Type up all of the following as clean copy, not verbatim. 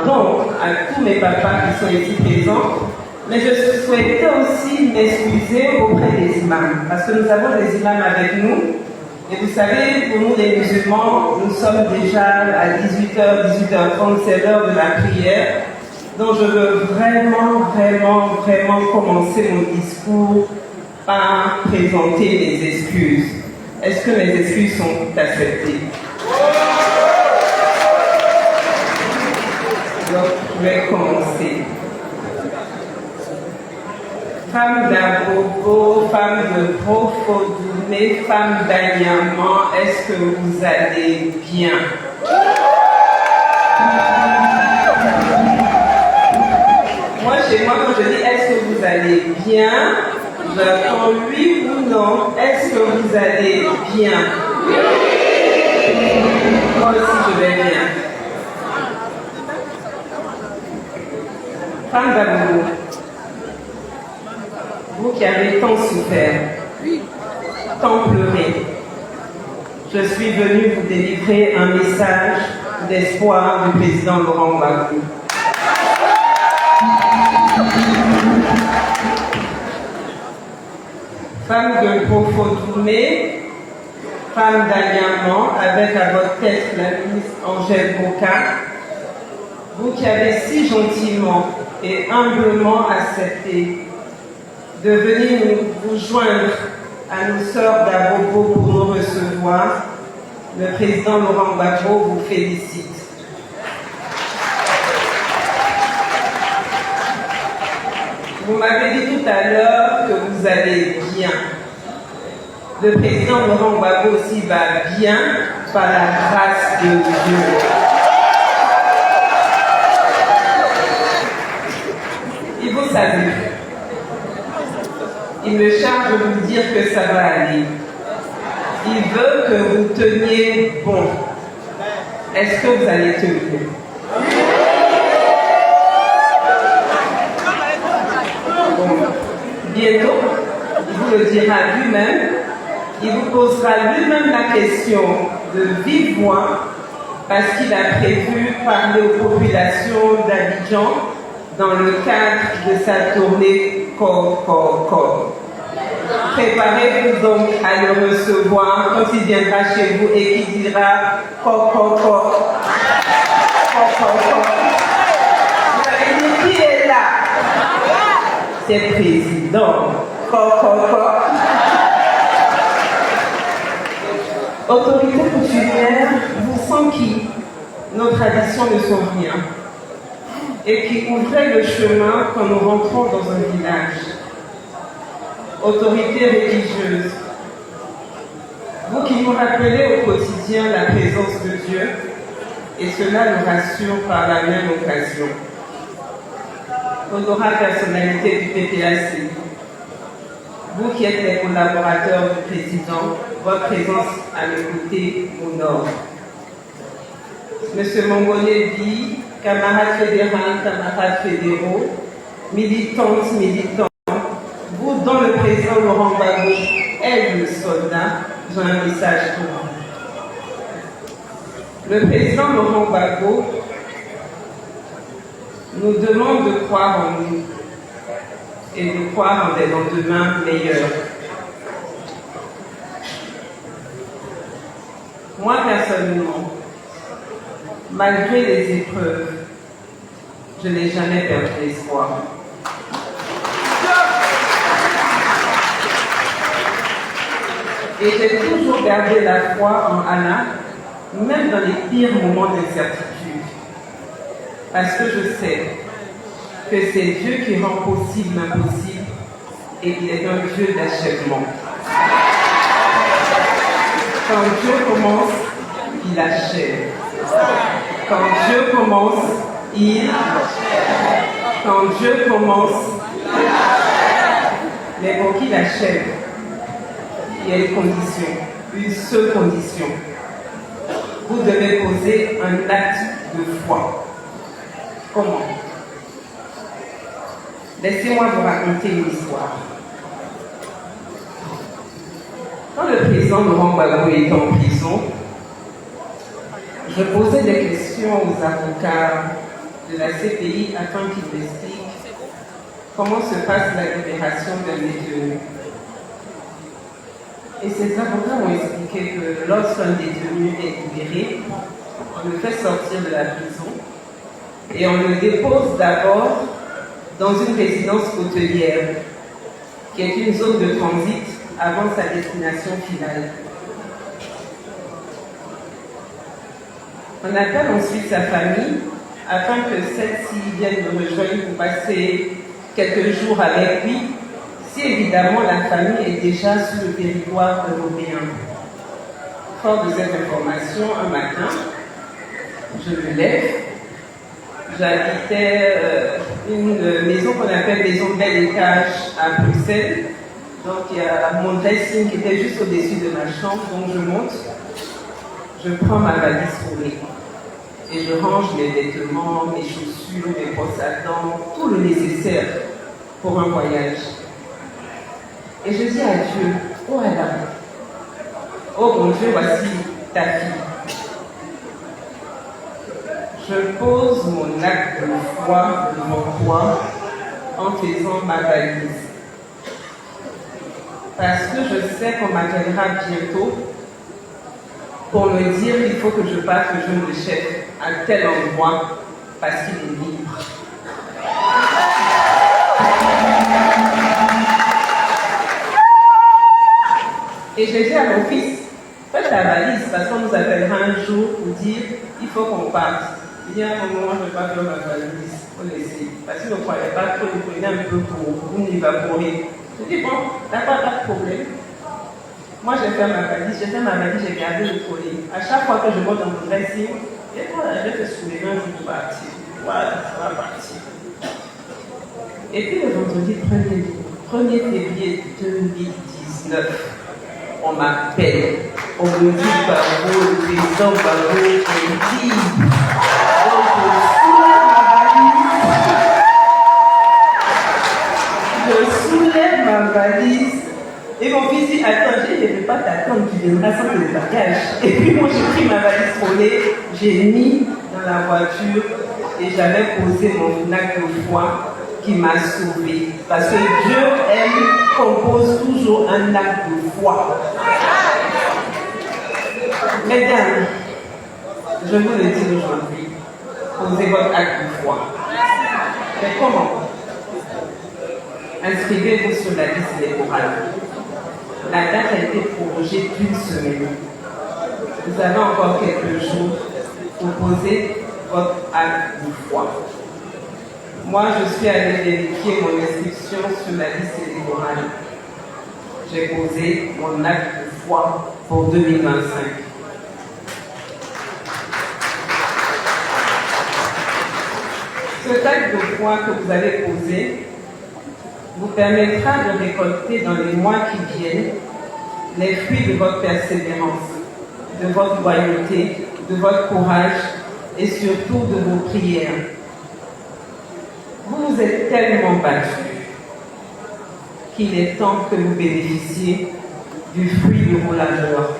pardon à tous mes papas qui sont ici présents, mais je souhaitais aussi m'excuser auprès des imams, parce que nous avons des imams avec nous. Et vous savez, pour nous les musulmans, nous sommes déjà à 18h, 18h30, c'est l'heure de la prière. Donc je veux vraiment commencer mon discours par présenter mes excuses. Est-ce que mes excuses sont acceptées? Donc je vais commencer. Femme d'Abobo, femme de Profodoumé, femme d'Agnaman, est-ce que vous allez bien? Moi, chez moi, quand je dis est-ce que vous allez bien, j'attends oui ou non. Est-ce que vous allez bien? Moi aussi, je vais bien. Femme d'Abobo, vous qui avez tant souffert, tant pleuré, je suis venue vous délivrer un message d'espoir du président Laurent Gbagbo. Femme de Profodoumé, femme d'Agnaman, avec à votre tête la ministre Angèle Boka, vous qui avez si gentiment et humblement accepté de venir vous joindre à nos sœurs d'Abobo pour nous recevoir, le président Laurent Gbagbo vous félicite. Vous m'avez dit tout à l'heure que vous allez bien. Le président Laurent Gbagbo aussi va bien par la grâce de Dieu. Et vous savez, il me charge de vous dire que ça va aller. Il veut que vous teniez bon. Est-ce que vous allez tenir? Bon. Bientôt, il vous le dira lui-même. Il vous posera lui-même la question de vive voix parce qu'il a prévu parler aux populations d'Abidjan dans le cadre de sa tournée Corps. Préparez-vous donc à le recevoir quand il viendra chez vous et qu'il dira Corps. Vous avez dit qui est là? C'est le président. Corps. Autorité coutumière, vous sans qui nos traditions ne sont rien et qui ouvrait le chemin quand nous rentrons dans un village. Autorité religieuse, vous qui nous rappelez au quotidien la présence de Dieu, et cela nous rassure par la même occasion. Honorable personnalité du PPAC, vous qui êtes les collaborateurs du président, votre présence à mes côtés m'honore. Monsieur Mongolé dit, camarades fédérales, camarades fédéraux, militants, vous dont le président Laurent Gbagbo est le soldat, j'ai un message pour vous. Le président Laurent Gbagbo nous demande de croire en nous et de croire en des lendemains meilleurs. Moi, personnellement, malgré les épreuves, je n'ai jamais perdu l'espoir. Et j'ai toujours gardé la foi en Allah, même dans les pires moments d'incertitude. Parce que je sais que c'est Dieu qui rend possible l'impossible et qu'il est un Dieu d'achèvement. Quand Dieu commence, il achève. Quand Dieu commence, il achève. Quand Dieu commence, mais pour qu'il achève, il y a une condition, une seule condition. Vous devez poser un acte de foi. Comment? Laissez-moi vous raconter une histoire. Quand le président Laurent Gbagbo était en prison, je posais des questions aux avocats de la CPI afin qu'il explique comment se passe la libération d'un détenu. Et ces avocats ont expliqué que lorsqu'un détenu est libéré, on le fait sortir de la prison et on le dépose d'abord dans une résidence hôtelière, qui est une zone de transit avant sa destination finale. On appelle ensuite sa famille afin que celle-ci vienne le rejoindre pour passer quelques jours avec lui, si évidemment la famille est déjà sur le territoire européen. Fort de cette information, un matin, je me lève. J'habitais une maison qu'on appelle maison bel étage à Bruxelles. Donc il y a mon dressing qui était juste au-dessus de ma chambre, donc je monte, je prends ma valise roulée et je range mes vêtements, mes chaussures, mes brosses à dents, tout le nécessaire pour un voyage. Et je dis à Dieu, oh Allah, oh mon Dieu, voici ta fille. Je pose mon acte de foi devant toi en faisant ma valise. Parce que je sais qu'on m'appellera bientôt pour me dire qu'il faut que je parte le jeune de chef à tel endroit parce qu'il est libre. Et j'ai dit à mon fils, fais ta valise parce qu'on nous appellera un jour pour dire il faut qu'on parte. Il dit à un moment, je ne vais pas faire ma valise, il faut laisser. Parce qu'il ne croyait pas que vous prenez un peu pour vous évaporer. Je dis bon, d'accord, pas de problème. Moi, j'ai fait ma valise, j'ai gardé le collier. À chaque fois que je monte dans mon dressing, et voilà, je vais te soulever un jour pour partir. Voilà, ça va partir. Et puis le vendredi 1er février 2019, on m'appelle, on me dit bravo, les hommes bravo, on me dit, donc je soulève ma valise, et mon fils dit, attends, je ne vais pas t'attendre, tu viendras sans le bagage. Et puis moi j'ai pris ma valise roulée, j'ai mis dans la voiture, et j'avais posé mon acte de foi qui m'a sauvé. Parce que Dieu aime qu'on pose toujours un acte de foi. Mesdames, je vous le dis aujourd'hui, posez votre acte de foi. Mais comment? Inscrivez-vous sur la liste électorale. La date a été prorogée d'une semaine. Vous avez encore quelques jours pour poser votre acte de foi. Moi, je suis allée vérifier mon inscription sur la liste électorale. J'ai posé mon acte de foi pour 2025. Cet acte de foi que vous avez posé vous permettra de récolter dans les mois qui viennent les fruits de votre persévérance, de votre loyauté, de votre courage et surtout de vos prières. Vous vous êtes tellement battus qu'il est temps que vous bénéficiez du fruit de vos labeurs.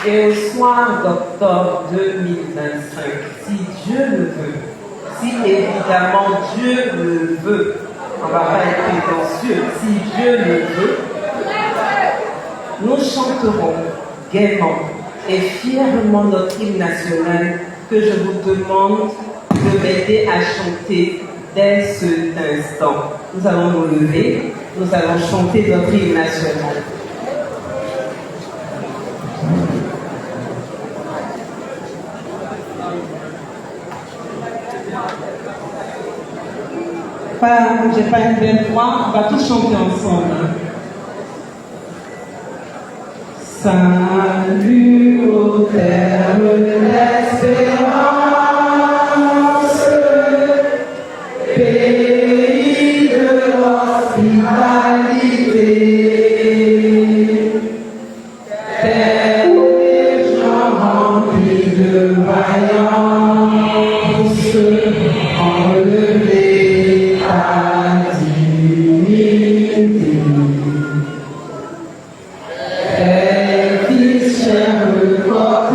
Et au soir d'octobre 2025, si Dieu le veut, si évidemment Dieu le veut, on ne va pas être prétentieux, si Dieu le veut, nous chanterons gaiement et fièrement notre hymne national que je vous demande de m'aider à chanter dès cet instant. Nous allons nous lever, nous allons chanter notre hymne national. J'ai pas une belle voix, on va tous chanter ensemble. Salut au terme de l'espérance, pays de l'hospitalité, terre des gens remplis de vaillance, enlevés ta dignité. Le corps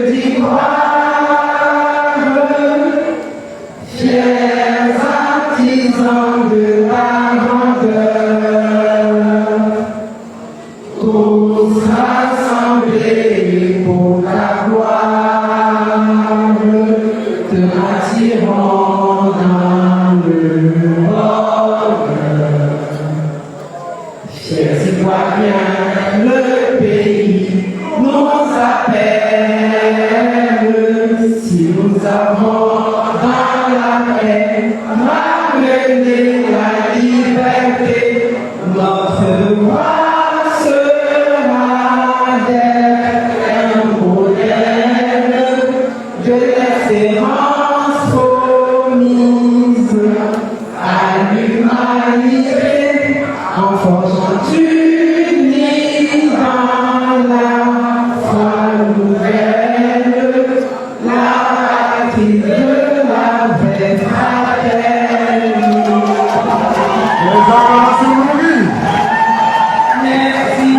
d'ivoire avons dans la paix ramené la liberté. Notre voix sera d'être un modèle de l'espérance promise à l'humanité en forgeant unis dans la foi nouvelle, la patrie de la vraie fraternité. Merci.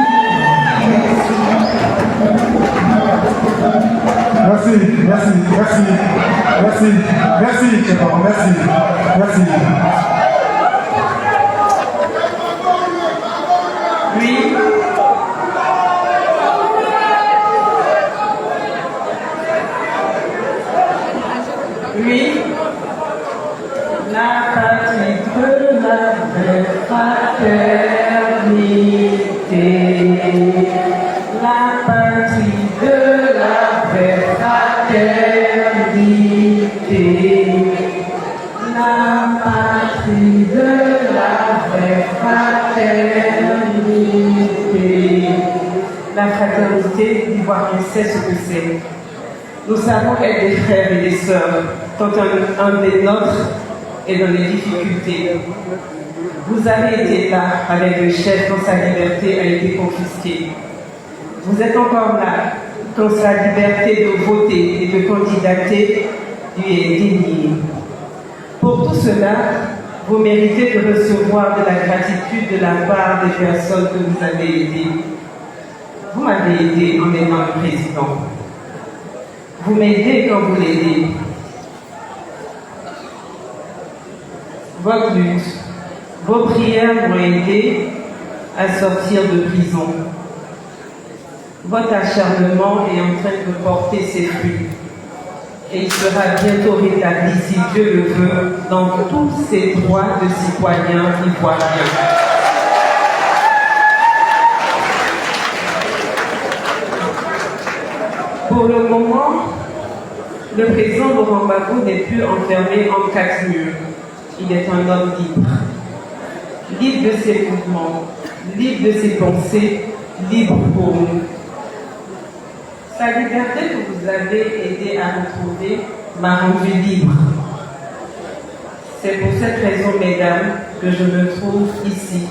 Merci, chers parents, merci. Oui. Oui. La patrie de la vraie fraternité. La patrie de la vraie fraternité. La patrie de la vraie fraternité. La fraternité, l'Ivoirien sait ce que c'est. Nous savons être des frères et des sœurs, quand un des nôtres est dans les difficultés. Vous avez été là avec le chef quand sa liberté a été confisquée. Vous êtes encore là quand sa liberté de voter et de candidater lui est déniée. Pour tout cela, vous méritez de recevoir de la gratitude de la part des personnes que vous avez aidées. Vous m'avez aidé en aidant le président. Vous m'aidez quand vous l'aidez. Votre lutte, vos prières m'ont aidé à sortir de prison. Votre acharnement est en train de porter ses fruits. Et il sera bientôt rétabli, si Dieu le veut, dans tous ses droits de citoyens ivoiriens. Pour le moment, le président Laurent Gbagbo n'est plus enfermé en 4 murs. Il est un homme libre. Libre de ses mouvements, libre de ses pensées, libre pour nous. Sa liberté que vous avez aidé à retrouver m'a rendu libre. C'est pour cette raison, mesdames, que je me trouve ici.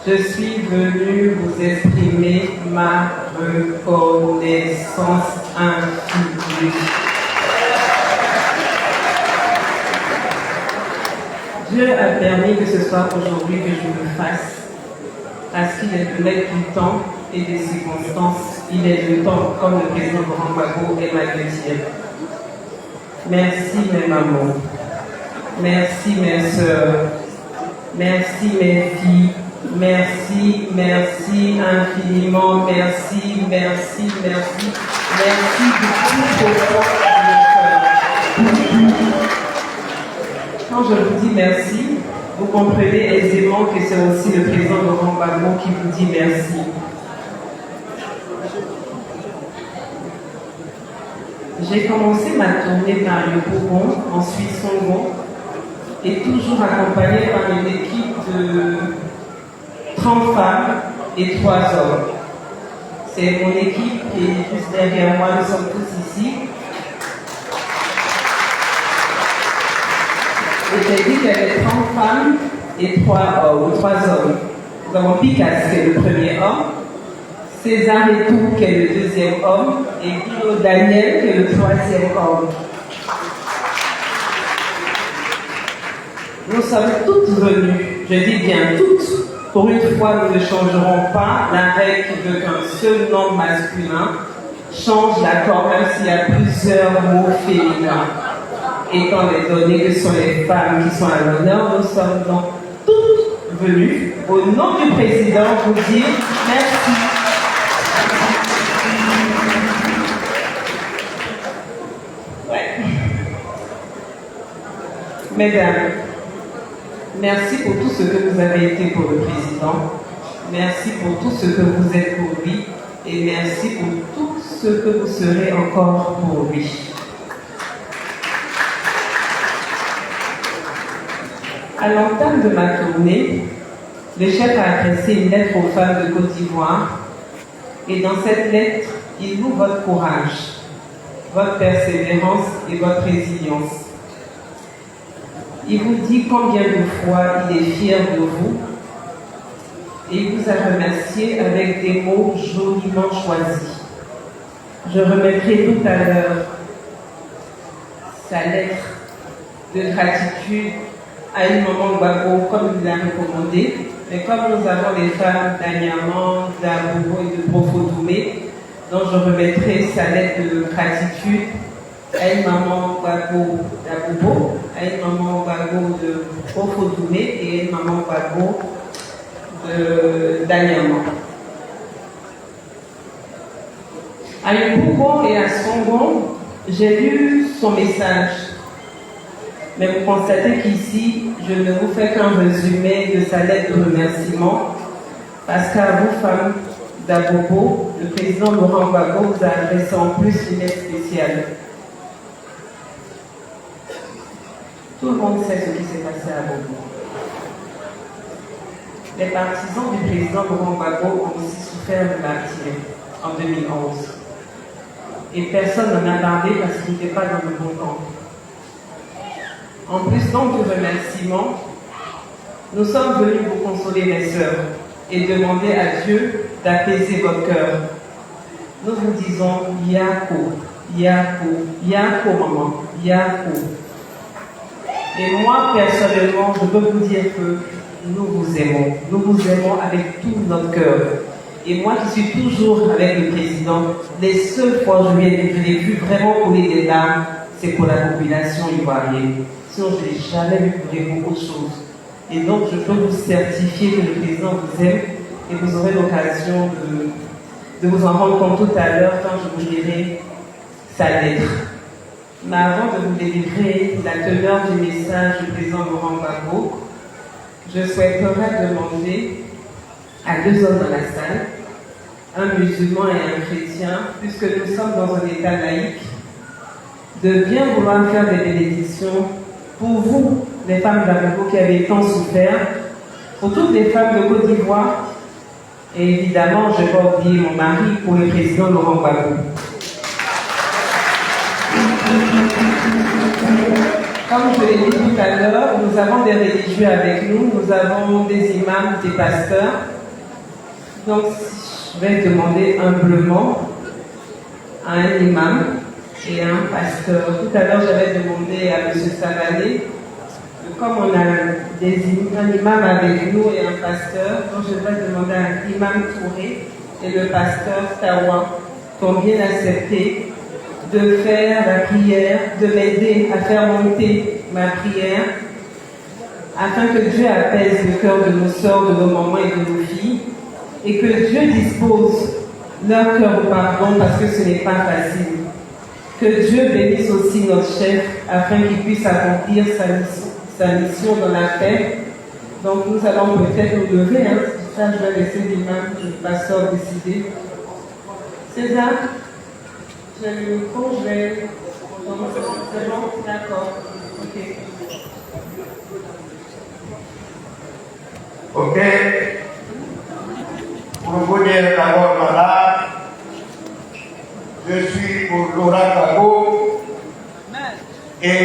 Je suis venue vous exprimer ma reconnaissance infinie. Dieu a permis que ce soit aujourd'hui que je le fasse, parce qu'il est le maître du temps et des circonstances. Il est le temps, comme le président Laurent Gbagbo aime à le dire. Merci mes mamans, merci mes sœurs, merci mes filles, merci infiniment, merci du tout au fond de mon cœur. Quand je vous dis merci, vous comprenez aisément que c'est aussi le président Laurent Gbagbo qui vous dit merci. J'ai commencé ma tournée par le Bourbon, ensuite Songo, et toujours accompagnée par une équipe de 30 femmes et 3 hommes. C'est mon équipe qui est juste derrière moi, nous sommes tous ici. Et j'ai dit qu'il y avait 30 femmes et 3 hommes. Nous avons Picasso qui est le premier homme, César Etou qui est le deuxième homme et Guillaume Daniel qui est le troisième homme. Nous sommes toutes venues, je dis bien toutes. Pour une fois, nous ne changerons pas la règle qui veut qu'un seul nom masculin change l'accord, même s'il y a plusieurs mots féminins. Étant donné que ce sont les femmes qui sont à l'honneur, nous sommes donc toutes venues, au nom du président, vous dire merci. Ouais. Mesdames, merci pour tout ce que vous avez été pour le président. Merci pour tout ce que vous êtes pour lui. Et merci pour tout ce que vous serez encore pour lui. À l'entame de ma tournée, le chef a adressé une lettre aux femmes de Côte d'Ivoire et dans cette lettre, il loue votre courage, votre persévérance et votre résilience. Il vous dit combien de fois il est fier de vous et il vous a remercié avec des mots joliment choisis. Je remettrai tout à l'heure sa lettre de gratitude à une maman Gbagbo comme il l'a recommandé, mais comme nous avons les femmes d'Anyama, d'Abobo et de Profodoumé, donc je remettrai sa lettre de gratitude à une maman Gbagbo d'Abobo, à une maman Gbagbo de Profodoumé et à une maman Gbagbo d'Anyama. À Yopougon et à Songon, j'ai lu son message. Mais vous constatez qu'ici, je ne vous fais qu'un résumé de sa lettre de remerciement, parce qu'à vous, femmes d'Abobo, le président Laurent Gbagbo vous a adressé en plus une lettre spéciale. Tout le monde sait ce qui s'est passé à Abobo. Les partisans du président Laurent Gbagbo ont aussi souffert de martyre en 2011. Et personne n'en a parlé parce qu'il n'était pas dans le bon camp. En plus donc de remerciements, nous sommes venus vous consoler, mes sœurs, et demander à Dieu d'apaiser votre cœur. Nous vous disons Yako, Yako, Yako maman, Yako. Et moi personnellement, je peux vous dire que nous vous aimons avec tout notre cœur. Et moi qui suis toujours avec le président, les seules fois où je n'ai pu vraiment couler des larmes, c'est pour la population ivoirienne. Sinon, je n'ai jamais vu couler beaucoup de choses. Et donc, je peux vous certifier que le président vous aime et vous aurez l'occasion de vous en rendre compte tout à l'heure quand je vous lirai sa lettre. Mais avant de vous délivrer la teneur du message du président Laurent Gbagbo, je souhaiterais demander à deux hommes dans la salle, un musulman et un chrétien, puisque nous sommes dans un état laïque, de bien vouloir faire des bénédictions pour vous, les femmes d'Abobo qui avez tant souffert, pour toutes les femmes de Côte d'Ivoire, et évidemment, je ne vais pas oublier mon mari, pour le président Laurent Gbagbo. Comme je l'ai dit tout à l'heure, nous avons des religieux avec nous, nous avons des imams, des pasteurs. Donc, je vais demander humblement à un imam et à un pasteur. Tout à l'heure, j'avais demandé à M. Savané, comme on a un imam avec nous et un pasteur, donc je vais demander à l'imam Touré et le pasteur Tawa, qui ont bien accepté de faire la prière, de m'aider à faire monter ma prière, afin que Dieu apaise le cœur de nos sœurs, de nos mamans et de nos filles, et que Dieu dispose leur cœur au pardon, parce que ce n'est pas facile. Que Dieu bénisse aussi notre chef, afin qu'il puisse accomplir sa mission dans la paix. Donc nous allons peut-être nous lever, ça je vais laisser l'imam, le pasteur décider. César, j'ai le micro, je vais... C'est bon? D'accord. Ok. Ok. Pour vous dire d'abord, madame, je suis pour Laurent Gbagbo et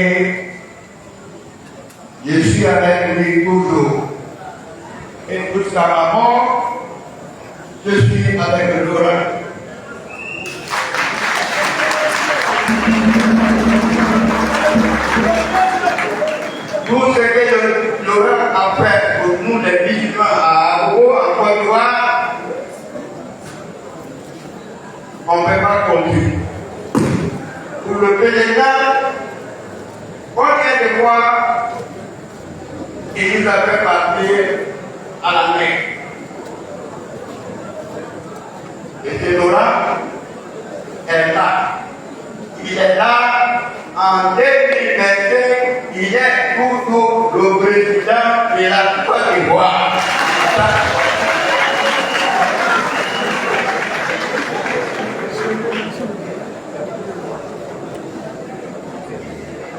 je suis avec lui toujours. Et jusqu'à ma mort, je suis avec Laurent. Tout ce que Laurent a fait pour nous les musulmans à Abobo, en Côte d'Ivoire, on ne peut pas compter. Pour le président, combien de fois il nous a fait partir à la mer. Et Laurent est là. Il est là en 2025. Il est toujours le président de la Côte d'Ivoire.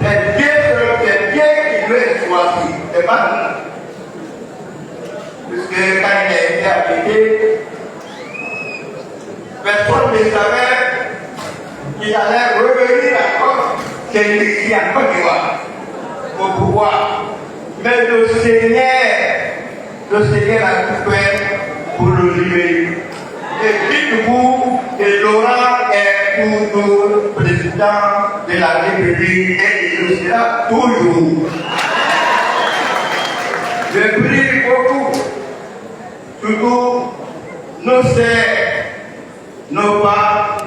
C'est Dieu qui veut choisir. C'est pas nous. quand il a été appliqué, personne ne savait qu'il allait revenir encore, c'est lui qui a encore d'Ivoire au pouvoir. Mais le Seigneur a tout fait pour le libérer. Et dites-vous que Laurent est toujours président de la République et il le sera toujours. Je prie beaucoup, surtout nos sœurs, nos parents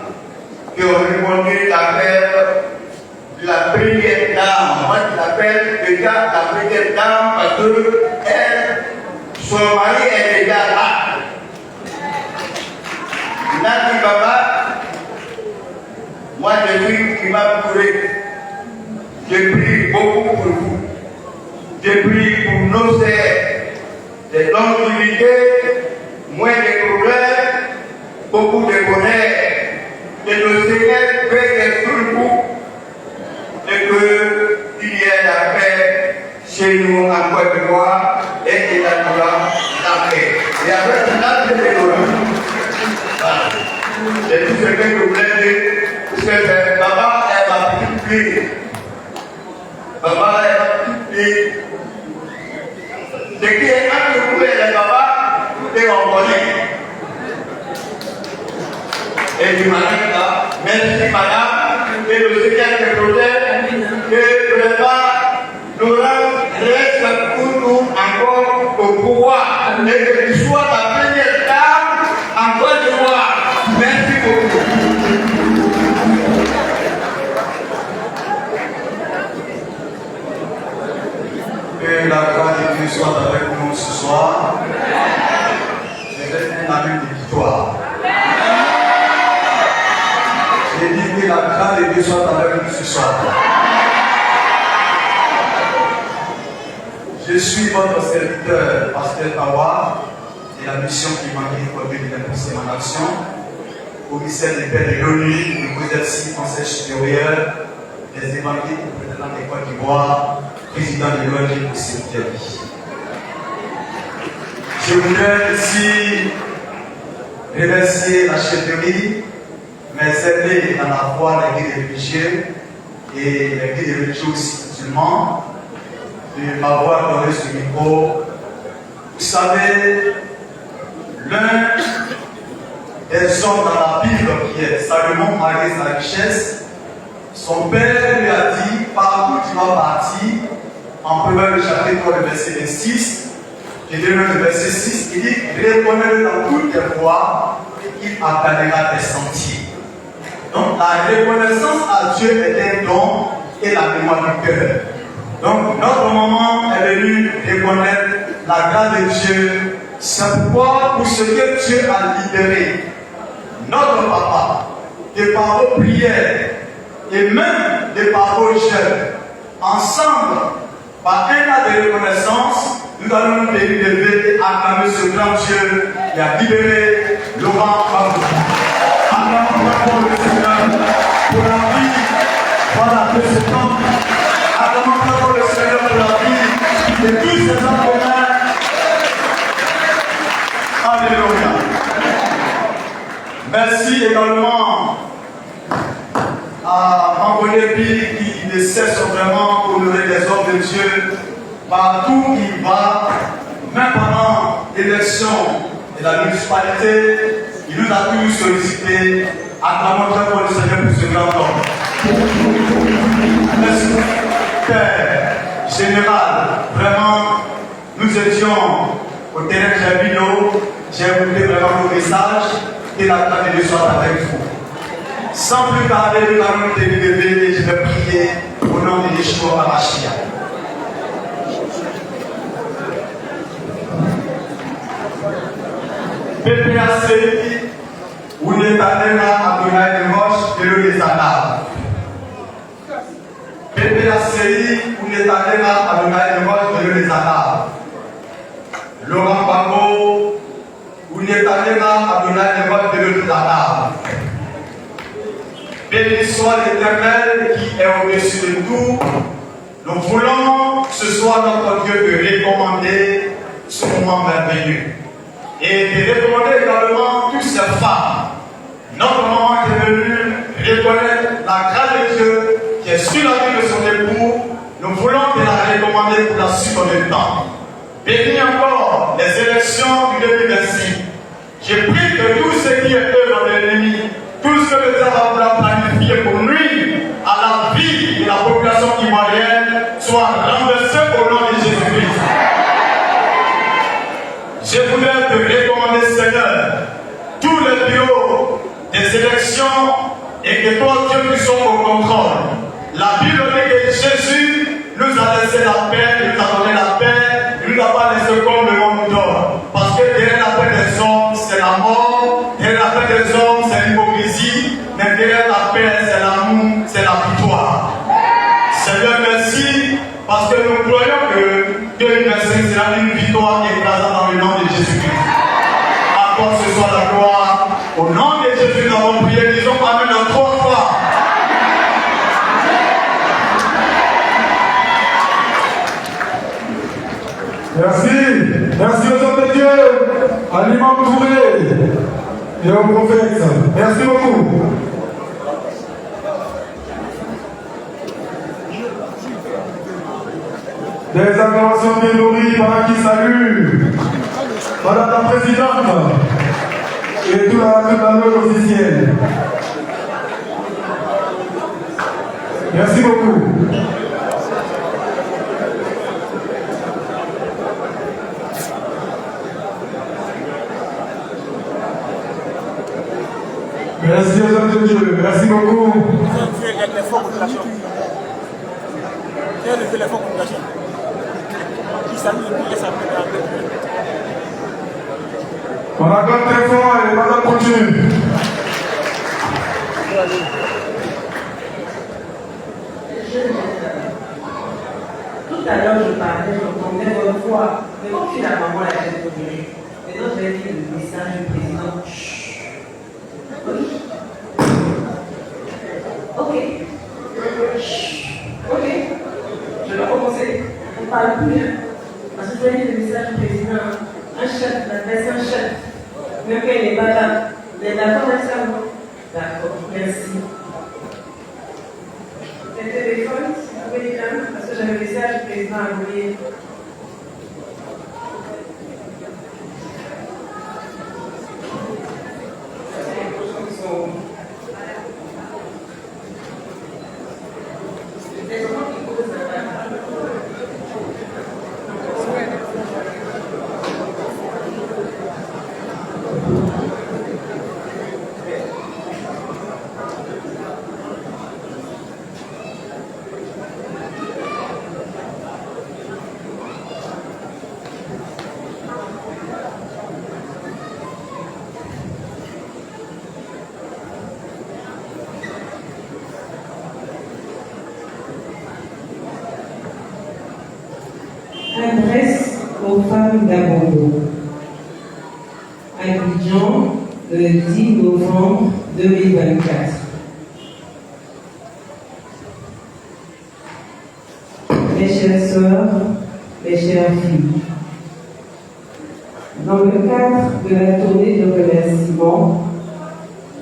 qui ont répondu l'appel de la première dame. Moi je l'appelle déjà la première dame parce que elle, son mari est déjà là. Nati Baba, moi je suis qui m'a couru. Je prie beaucoup pour vous. Je prie pour nos sœurs, des longévités, moins de problèmes, beaucoup de bonheur. Que le Seigneur veille sur vous et qu'il y ait la paix chez nous en Côte d'Ivoire et qu'il y ait la paix. Et avec cela, c'est de l'honneur. C'est tout ce que je voulais dire, parce que Baba est ma petite fille. Baba est ma petite fille. Ce qui est entre vous et les Baba, tout est en connaît. Et du mari là, merci madame, que le Seigneur te protège, que vraiment Laurent reste pour nous encore au pouvoir et que tu sois la première dame en Côte d'Ivoire. Merci beaucoup. Que la grâce de Dieu soit avec nous ce soir. Je vais un ami de victoire. J'ai dit que la grâce de Dieu soit avec nous ce soir. Je suis votre serviteur, Pasteur Tawa, et la mission qui m'a été conduite de l'imposer en action. Commissaire des Pères de l'ONU, du Exercice Conseil supérieur des évangéliques représentant des Côte d'Ivoire, président de l'ONG pour sécurité. Je voudrais ici remercier la chefferie, mes aînés dans la foi, les guides religieux et les guides religieux aussi musulmans, de m'avoir donné ce micro. Vous savez, l'un des hommes dans la Bible qui est Salomon, malgré sa richesse, son père lui a dit, par où tu vas partir, en Proverbe chapitre 3, le verset 26, je dirais le verset 6, il dit, reconnais-le dans toutes tes voies et il aplanira tes sentiers. Donc la reconnaissance à Dieu est un don et la mémoire du cœur. Donc notre maman est venue reconnaître la grâce de Dieu. C'est pourquoi pour ce que Dieu a libéré notre papa, de par vos prières et même de par vos jeûnes, ensemble, par un acte de reconnaissance, nous allons nous lever et acclamer ce grand Dieu qui a libéré Laurent Gbagbo. Acclamons le Seigneur pour la vie, voilà, de cet homme. Acclamons le Seigneur pour la vie de tous ces hommes. Alléluia. Merci également à Mangolé qui ne cesse vraiment d'honorer les hommes de Dieu partout où il va, même pendant l'élection de la municipalité, il nous a toujours sollicité. Acclamons très fort le Seigneur pour ce grand homme. Merci, Père général. Vraiment, nous étions au terrain de Gerbino. J'ai écouté vraiment vos messages et la grâce de Dieu soit avec vous. Sans plus tarder, nous allons nous lever et je vais prier au nom de Yeshua HaMashiach. PPACI, Ounetanena Adonai de Roche, Vélo des Annables. PPACI, Ounetanena Adonai de Roche, Vélo des Annables. Laurent Gbagbo, Ounetanena Adonai de Roche, Vélo des Annables. Béni soit l'Éternel qui est au-dessus de tout. Nous voulons ce soir notre Dieu de recommander ce moment merveilleux. et de recommander également toutes ces femmes. Notre maman qui est venue reconnaître la grâce de Dieu qui est sur la vie de son époux. Nous voulons te la recommander pour la suite du temps. Bénis encore les élections du 2026. J'ai pris que tout ce qui est œuvre de l'ennemi, tout ce que le diable va planifier pour nuire à la vie de la population ivoirienne soit renversé au nom de Jésus-Christ. Je voudrais te recommander, Seigneur, tous les bureaux des élections et que toi, Dieu, qui sont au contrôle. La Bible dit que Jésus nous a laissé la paix, il nous a donné la paix, il ne nous a pas laissé comme le monde donne. Parce que derrière la paix des hommes, c'est la mort, derrière la paix des hommes, c'est l'hypocrisie, mais derrière la paix, c'est l'amour, c'est la victoire. Seigneur, merci, parce que nous croyons que 2025 sera une victoire écrasante dans le nom de Jésus-Christ. À toi ce soit la gloire. Au nom de Jésus, nous avons prié, disons Amen en 3 fois. Merci. Merci aux hommes de Dieu, à l'imam Touré et au prophète. Merci beaucoup. Des acclamations bien nourries par qui salue Madame la Présidente et toute la loi officielle. Merci beaucoup. Merci aux hommes de Dieu. Merci beaucoup. On accorde très fort et madame continue. Tout à l'heure, je parlais, j'entendais votre voix. Mais comme finalement, la tête revenue, maintenant, je vais dire le message du président. Ok. Ok. Je vais recommencer. On ne parle plus. Parce que je vais dire le message du président. Un chef, l'adresse un chef. Même qu'elle n'est pas là. Vous êtes d'accord avec ça, non? D'accord. Merci. Le téléphone, si vous pouvez l'éteindre, parce que j'avais le message du président à vous lire. Adresse aux femmes d'Abongo. Abidjan, le 10 novembre 2024. Mes chères sœurs, mes chères filles, dans le cadre de la tournée de remerciements,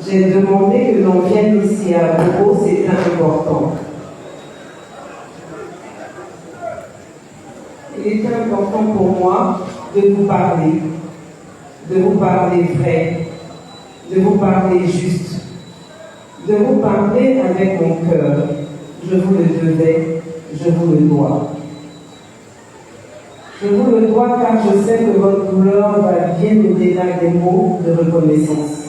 j'ai demandé que l'on vienne ici à Bobo, c'est important. Il est important pour moi de vous parler vrai, de vous parler juste, de vous parler avec mon cœur. Je vous le devais, je vous le dois. Je vous le dois car je sais que votre douleur va bien au-delà des mots de reconnaissance.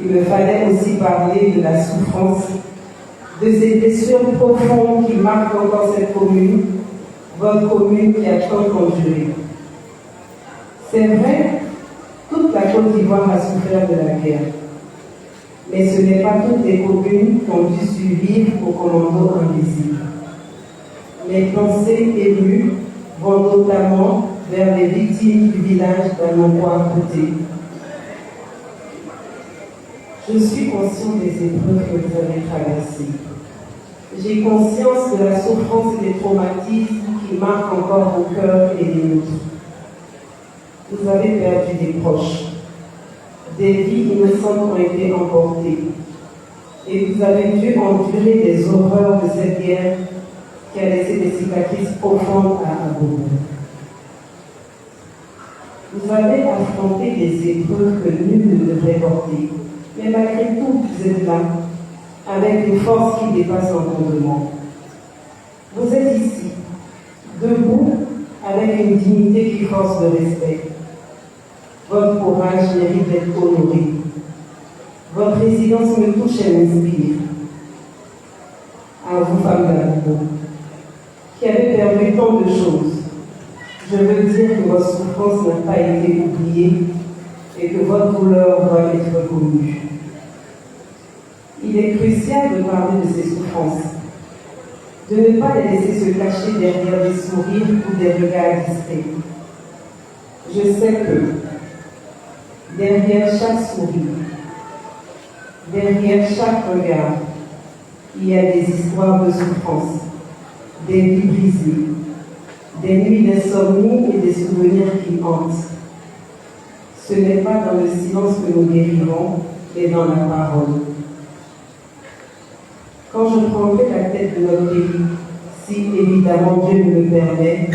Il me fallait aussi parler de la souffrance, de ces blessures profondes qui marquent encore cette commune, votre commune qui a tant enduré. C'est vrai, toute la Côte d'Ivoire a souffert de la guerre. Mais ce n'est pas toutes les communes qui ont dû survivre au commando invisible. Mes pensées émues vont notamment vers les victimes du village d'Anoko à côté. Je suis conscient des épreuves que vous avez traversées. J'ai conscience de la souffrance et des traumatismes qui marquent encore vos cœurs et les nôtres. vous avez perdu des proches. Des vies innocentes ont été emportées. Et vous avez dû endurer les horreurs de cette guerre qui a laissé des cicatrices profondes à Abobo. Vous avez affronté des épreuves que nul ne devrait porter. Mais malgré tout, vous êtes là, avec une force qui dépasse l'entendement. Vous êtes ici, debout, avec une dignité qui force le respect. Votre courage mérite d'être honoré. Votre résidence me touche et m'inspire. À vous, femmes d'Abobo, qui avez perdu tant de choses, je veux dire que votre souffrance n'a pas été oubliée et que votre douleur doit être connue. Il est crucial de parler de ces souffrances, de ne pas les laisser se cacher derrière des sourires ou des regards distraits. Je sais que derrière chaque sourire, derrière chaque regard, il y a des histoires de souffrance, des vies brisées, des nuits d'insomnie et des souvenirs qui hantent. Ce n'est pas dans le silence que nous guérirons, mais dans la parole. Quand je prendrai la tête de notre pays, si évidemment Dieu me le permet,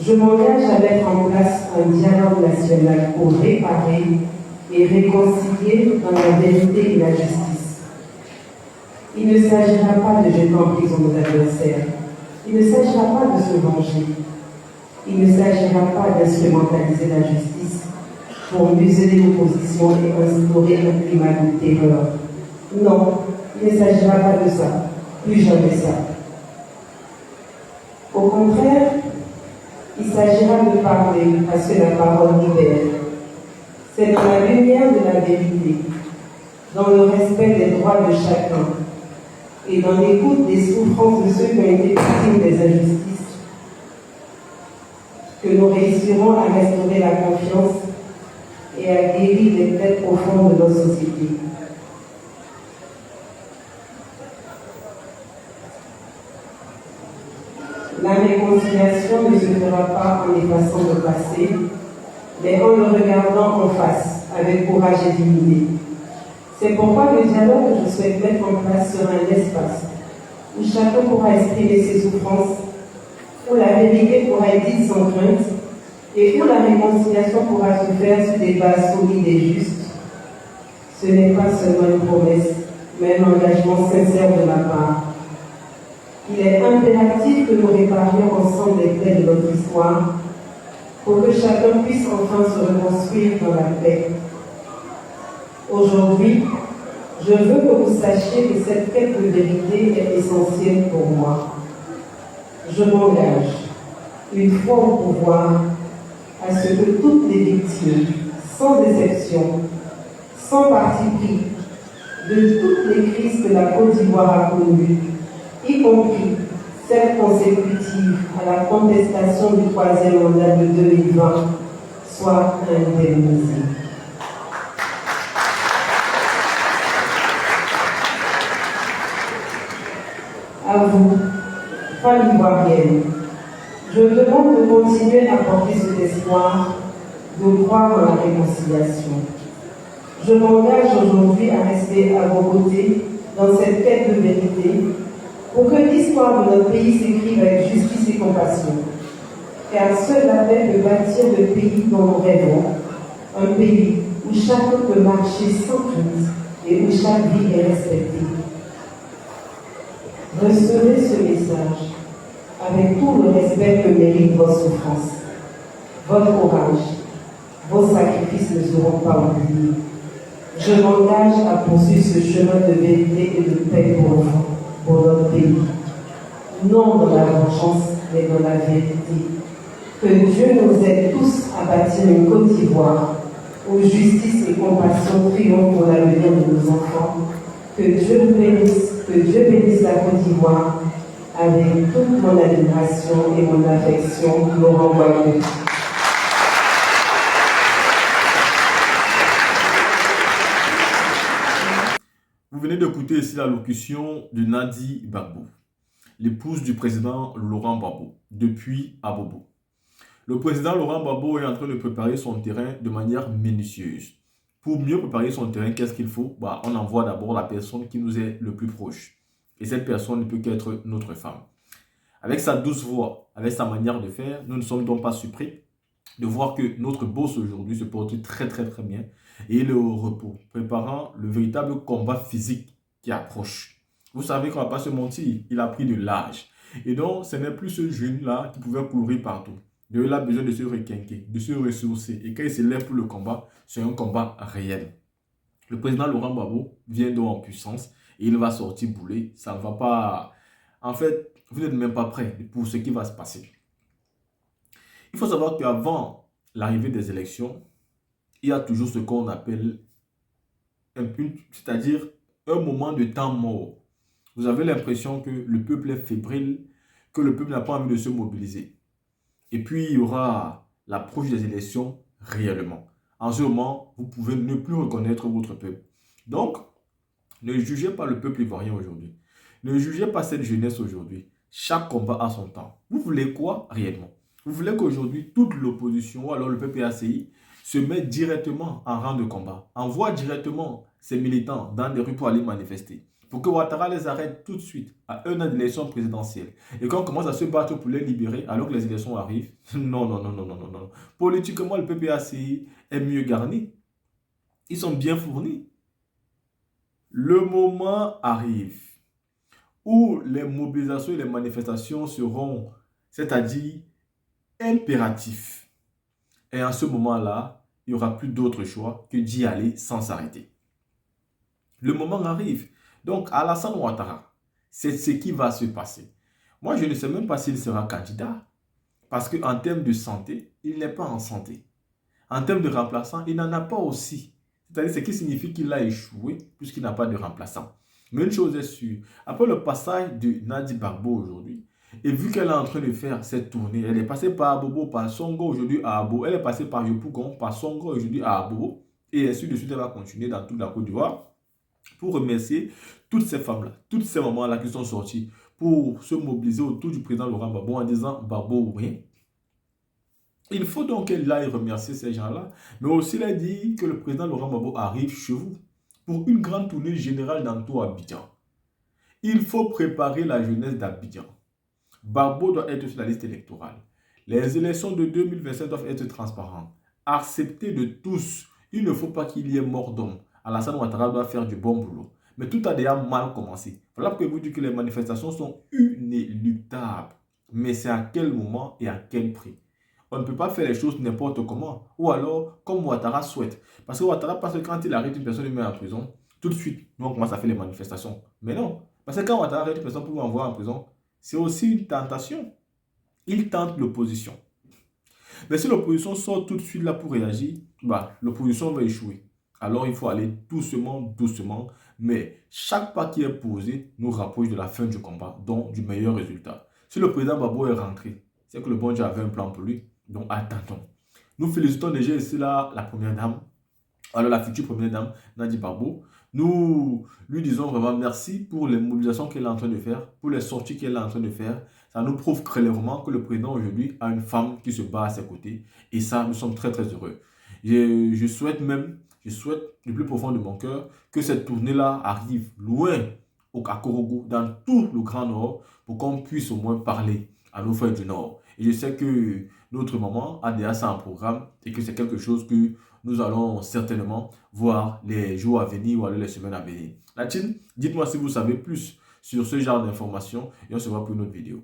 je m'engage à mettre en place un dialogue national pour réparer et réconcilier dans la vérité et la justice. Il ne s'agira pas de jeter en prison nos adversaires. Il ne s'agira pas de se venger. Il ne s'agira pas d'instrumentaliser la justice pour museler l'opposition et instaurer un climat de terreur. Non, il ne s'agira pas de ça. Plus jamais ça. Au contraire, il s'agira de parler parce que la parole libère. C'est dans la lumière de la vérité, dans le respect des droits de chacun et dans l'écoute des souffrances de ceux qui ont été victimes des injustices que nous réussirons à restaurer la confiance et à guérir les plaies profondes de nos sociétés. La réconciliation ne se fera pas en effaçant le passé, mais en le regardant en face, avec courage et dignité. C'est pourquoi le dialogue que je souhaite mettre en place sera un espace où chacun pourra exprimer ses souffrances, où la vérité pourra être dite sans crainte, et où la réconciliation pourra se faire sur des bases solides et justes. Ce n'est pas seulement une promesse, mais un engagement sincère de ma part. Il est impératif que nous réparions ensemble les plaies de notre histoire pour que chacun puisse enfin se reconstruire dans la paix. Aujourd'hui, je veux que vous sachiez que cette quête de vérité est essentielle pour moi. Je m'engage, une fois au pouvoir, à ce que toutes les victimes, sans exception, sans parti pris, de toutes les crises que la Côte d'Ivoire a connues, y compris celles consécutives à la contestation du troisième mandat de 2020, soient indemnisées. À vous, femmes ivoiriennes, je vous demande de continuer à porter cet espoir, de croire en la réconciliation. Je m'engage aujourd'hui à rester à vos côtés dans cette quête de vérité pour que l'histoire de notre pays s'écrive avec justice et compassion. Car seule la paix peut bâtir le pays dont nous rêvons, un pays où chacun peut marcher sans crainte et où chaque vie est respectée. Recevez ce message avec tout le respect que mérite votre souffrance. Votre courage, vos sacrifices ne seront pas oubliés. Je m'engage à poursuivre ce chemin de vérité et de paix pour vous, pour notre pays. Non dans la vengeance, mais dans la vérité. Que Dieu nous aide tous à bâtir une Côte d'Ivoire où justice et compassion triomphent pour l'avenir de nos enfants. Que Dieu bénisse la Côte d'Ivoire avec toute mon admiration et mon affection, Laurent Gbagbo. Vous venez d'écouter ici l'allocution de Nadi Gbagbo, l'épouse du président Laurent Gbagbo, depuis Abobo. Le président Laurent Gbagbo est en train de préparer son terrain de manière minutieuse. Pour mieux préparer son terrain, qu'est-ce qu'il faut? On envoie d'abord la personne qui nous est le plus proche. Et cette personne ne peut qu'être notre femme. Avec sa douce voix, avec sa manière de faire, nous ne sommes donc pas surpris de voir que notre boss aujourd'hui se porte très bien et il est au repos, préparant le véritable combat physique qui approche. Vous savez qu'on ne va pas se mentir, il a pris de l'âge. Et donc, ce n'est plus ce jeune-là qui pouvait courir partout. Il a besoin de se requinquer, de se ressourcer. Et quand il se lève pour le combat, c'est un combat réel. Le président Laurent Gbagbo vient donc en puissance et il va sortir bouler. Ça ne va pas... En fait, vous n'êtes même pas prêt pour ce qui va se passer. Il faut savoir qu'avant l'arrivée des élections, il y a toujours ce qu'on appelle c'est-à-dire un moment de temps mort. Vous avez l'impression que le peuple est fébrile, que le peuple n'a pas envie de se mobiliser. Et puis, il y aura l'approche des élections réellement. En ce moment, vous pouvez ne plus reconnaître votre peuple. Donc, ne jugez pas le peuple ivoirien aujourd'hui. Ne jugez pas cette jeunesse aujourd'hui. Chaque combat a son temps. Vous voulez quoi réellement? Vous voulez qu'aujourd'hui, toute l'opposition, ou alors le PPACI, se mette directement en rang de combat, envoie directement ses militants dans des rues pour aller manifester, pour que Ouattara les arrête tout de suite à un an d'élection présidentielle et qu'on commence à se battre pour les libérer alors que les élections arrivent. Non. Politiquement, le PPACI est mieux garni. Ils sont bien fournis. Le moment arrive où les mobilisations et les manifestations seront, c'est-à-dire impératifs. Et en ce moment-là, il n'y aura plus d'autre choix que d'y aller sans s'arrêter. Le moment arrive. Donc, Alassane Ouattara, c'est ce qui va se passer. Moi, je ne sais même pas s'il sera candidat. Parce qu'en termes de santé, il n'est pas en santé. En termes de remplaçant, il n'en a pas aussi. C'est-à-dire, ce qui signifie qu'il a échoué puisqu'il n'a pas de remplaçant. Mais une chose est sûre, après le passage de Nadi Barbo aujourd'hui, et vu qu'elle est en train de faire cette tournée, elle est passée par Abobo, par Songo aujourd'hui à Abo, elle est passée par Yopougon, par Songo aujourd'hui à Abobo, et ainsi de suite, elle va continuer dans toute la Côte d'Ivoire pour remercier toutes ces femmes-là, toutes ces mamans-là qui sont sorties pour se mobiliser autour du président Laurent Gbagbo en disant Barbo ou rien. Il faut donc qu'elle aille remercier ces gens-là, mais aussi elle a dit que le président Laurent Gbagbo arrive chez vous pour une grande tournée générale dans tout Abidjan. Il faut préparer la jeunesse d'Abidjan. Barbo doit être sur la liste électorale. Les élections de 2025 doivent être transparentes, acceptées de tous. Il ne faut pas qu'il y ait mort d'homme. Alassane Ouattara doit faire du bon boulot. Mais tout a déjà mal commencé. Voilà pourquoi je vous dis que les manifestations sont inéluctables. Mais c'est à quel moment et à quel prix? On ne peut pas faire les choses n'importe comment. Ou alors, comme Ouattara souhaite. Parce que Ouattara, parce que quand il arrête une personne, il met en prison, tout de suite, nous on commence à faire les manifestations. Mais non. Parce que quand Ouattara arrête une personne pour l'envoyer en prison, c'est aussi une tentation. Il tente l'opposition. Mais si l'opposition sort tout de suite là pour réagir, l'opposition va échouer. Alors il faut aller doucement. Mais chaque pas qui est posé nous rapproche de la fin du combat, donc du meilleur résultat. Si le président Gbagbo est rentré, c'est que le bon Dieu avait un plan pour lui. Donc attendons. Nous félicitons déjà ici là la première dame, alors la future première dame, Nadi Barbo. Nous lui disons vraiment merci pour les mobilisations qu'elle est en train de faire, pour les sorties qu'elle est en train de faire. Ça nous prouve clairement que le président aujourd'hui a une femme qui se bat à ses côtés. Et ça, nous sommes très heureux. Je souhaite du plus profond de mon cœur que cette tournée-là arrive loin à Korogo, dans tout le Grand Nord, pour qu'on puisse au moins parler à nos frères du Nord. Et je sais que notre maman a déjà ça en programme et que c'est quelque chose que nous allons certainement voir les jours à venir ou les semaines à venir. La team, dites-moi si vous savez plus sur ce genre d'informations et on se voit pour une autre vidéo.